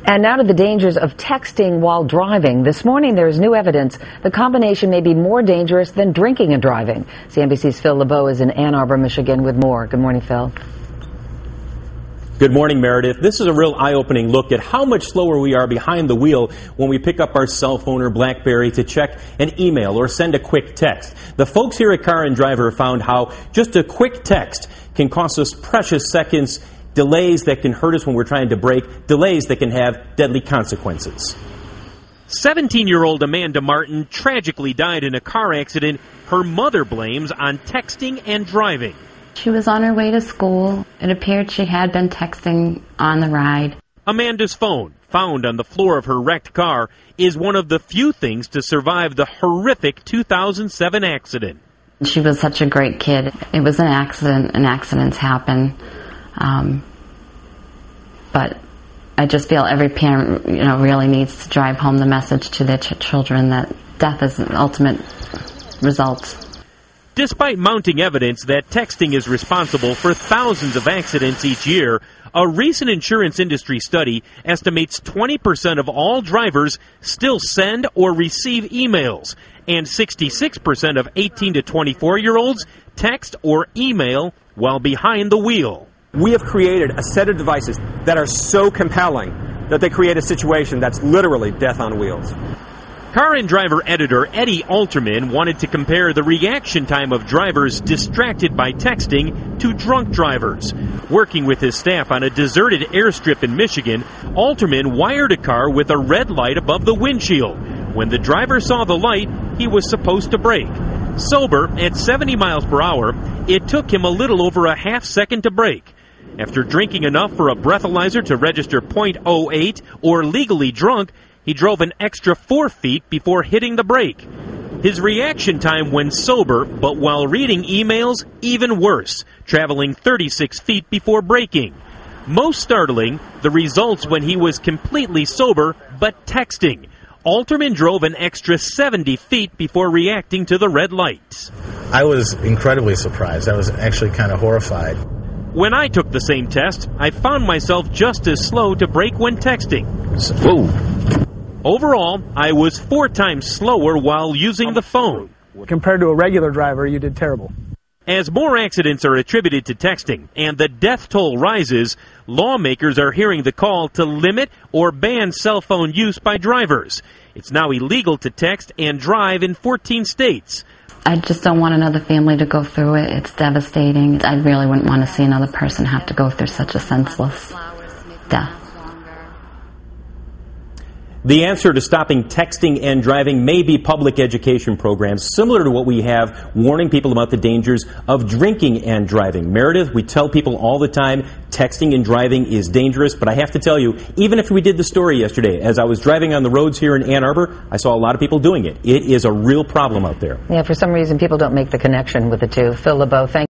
And now to the dangers of texting while driving. This morning, there is new evidence the combination may be more dangerous than drinking and driving. CNBC's Phil LeBeau is in Ann Arbor, Michigan with more. Good morning, Phil. Good morning, Meredith. This is a real eye-opening look at how much slower we are behind the wheel when we pick up our cell phone or BlackBerry to check an email or send a quick text. The folks here at Car and Driver found how just a quick text can cost us precious seconds, delays that can hurt us when we're trying to brake, delays that can have deadly consequences. 17-year-old Amanda Martin tragically died in a car accident her mother blames on texting and driving. She was on her way to school. It appeared she had been texting on the ride. Amanda's phone, found on the floor of her wrecked car, is one of the few things to survive the horrific 2007 accident. She was such a great kid. It was an accident, and accidents happen. But I just feel every parent, really needs to drive home the message to their children that death is an ultimate result. Despite mounting evidence that texting is responsible for thousands of accidents each year, a recent insurance industry study estimates 20% of all drivers still send or receive emails, and 66% of 18 to 24-year-olds text or email while behind the wheel. We have created a set of devices that are so compelling that they create a situation that's literally death on wheels. Car and Driver editor Eddie Alterman wanted to compare the reaction time of drivers distracted by texting to drunk drivers. Working with his staff on a deserted airstrip in Michigan, Alterman wired a car with a red light above the windshield. When the driver saw the light, he was supposed to brake. Sober, at 70 miles per hour, it took him a little over a half second to brake. After drinking enough for a breathalyzer to register .08 or legally drunk, he drove an extra 4 feet before hitting the brake. His reaction time when sober, but while reading emails, even worse, traveling 36 feet before braking. Most startling, the results when he was completely sober, but texting. Alterman drove an extra 70 feet before reacting to the red light. I was incredibly surprised. I was actually kind of horrified. When I took the same test, I found myself just as slow to brake when texting. Whoa. Overall, I was 4 times slower while using the phone. Compared to a regular driver, you did terrible. As more accidents are attributed to texting and the death toll rises, lawmakers are hearing the call to limit or ban cell phone use by drivers. It's now illegal to text and drive in 14 states. I just don't want another family to go through it. It's devastating. I really wouldn't want to see another person have to go through such a senseless death. The answer to stopping texting and driving may be public education programs, similar to what we have warning people about the dangers of drinking and driving. Meredith, we tell people all the time texting and driving is dangerous, but I have to tell you, even if we did the story yesterday, as I was driving on the roads here in Ann Arbor, I saw a lot of people doing it. It is a real problem out there. Yeah, for some reason, people don't make the connection with the two. Phil LeBeau, thank you.